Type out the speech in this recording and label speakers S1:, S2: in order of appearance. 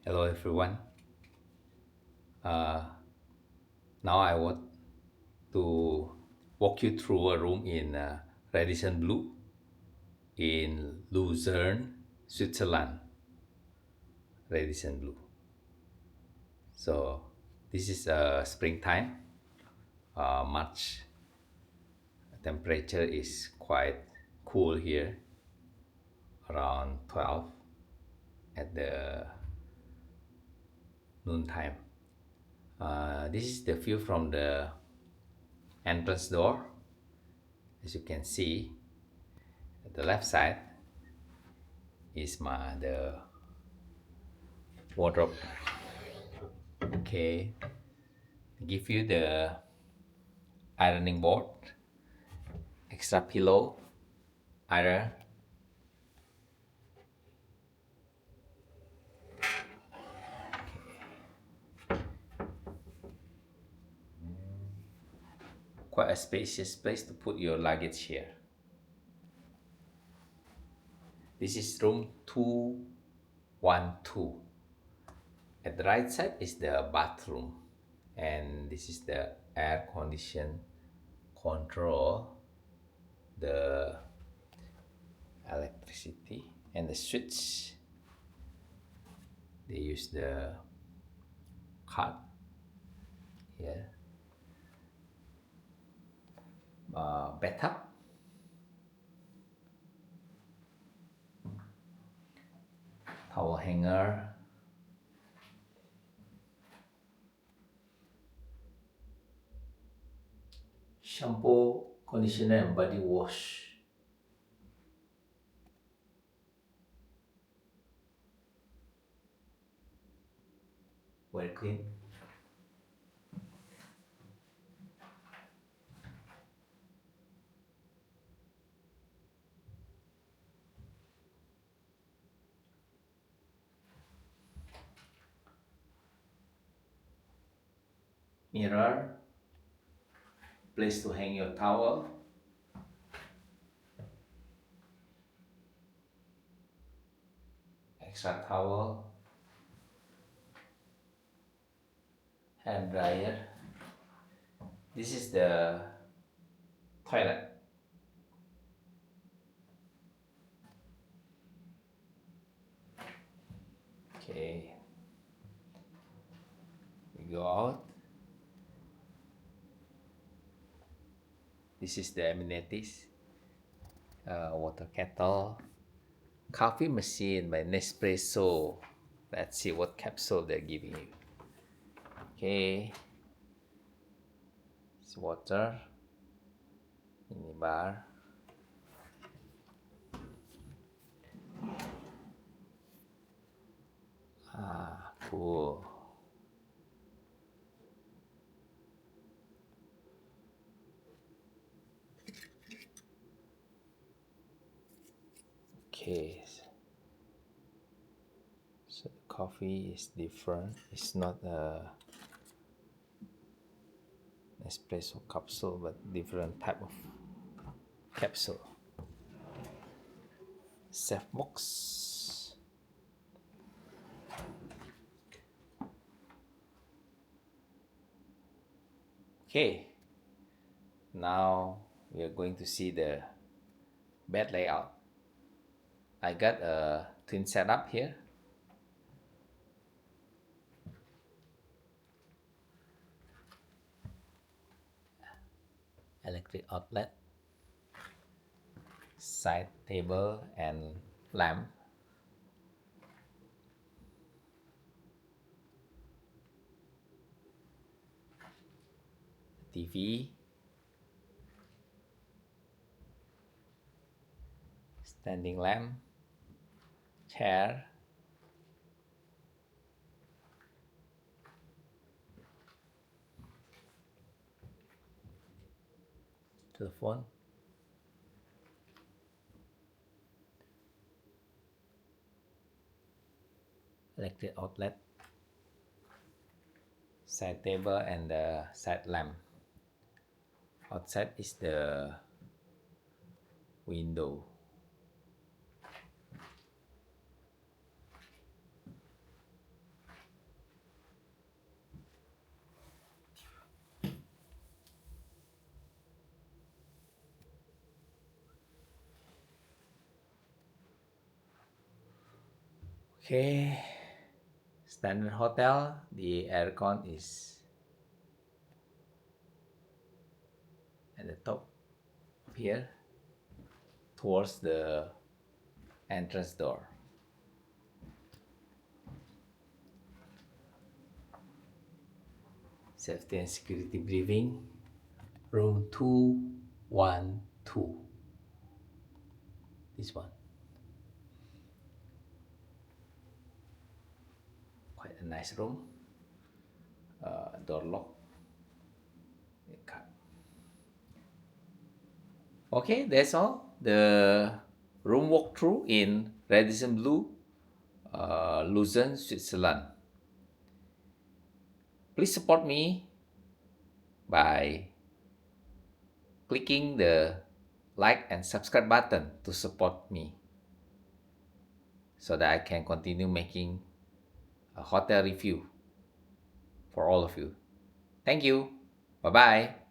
S1: Hello everyone. Uh, Now I want to walk you through a room in Radisson Blu in Lucerne, Switzerland. Radisson Blu. So this is springtime. March temperature is quite cool here, around 12 at the noon time. This is the view from the entrance door. As you can see, at the left side is the wardrobe. Okay, give you the ironing board, extra pillow, iron, quite a spacious place to put your luggage here. This is room 212. At the right side is the bathroom, and this is the air condition control, the electricity, and the switch. They use the card here. Bathtub, towel hanger, shampoo, conditioner, and body wash. Very clean. Mirror, place to hang your towel, extra towel, hair dryer. This is the toilet. Okay, we go out. This is the amenities. Water kettle, coffee machine by Nespresso. Let's see what capsule they're giving you. Okay, it's water, mini bar. Cool. Okay, so the coffee is different. It's not a espresso capsule, but different type of capsule. Safe box. Okay, now we are going to see the bed layout. I got a twin setup here. Electric outlet, side table and lamp, TV, standing lamp, chair, telephone, electric outlet, side table and the side lamp. Outside is the window. Okay, standard hotel, the aircon is at the top here towards the entrance door. Safety and security briefing, room 212. This one. Quite a nice room. Door lock. Okay, that's all. The room walkthrough in Radisson Blu Lucerne, Switzerland. Please support me by clicking the like and subscribe button to support me so that I can continue making a hotel review for all of you. Thank you. Bye bye.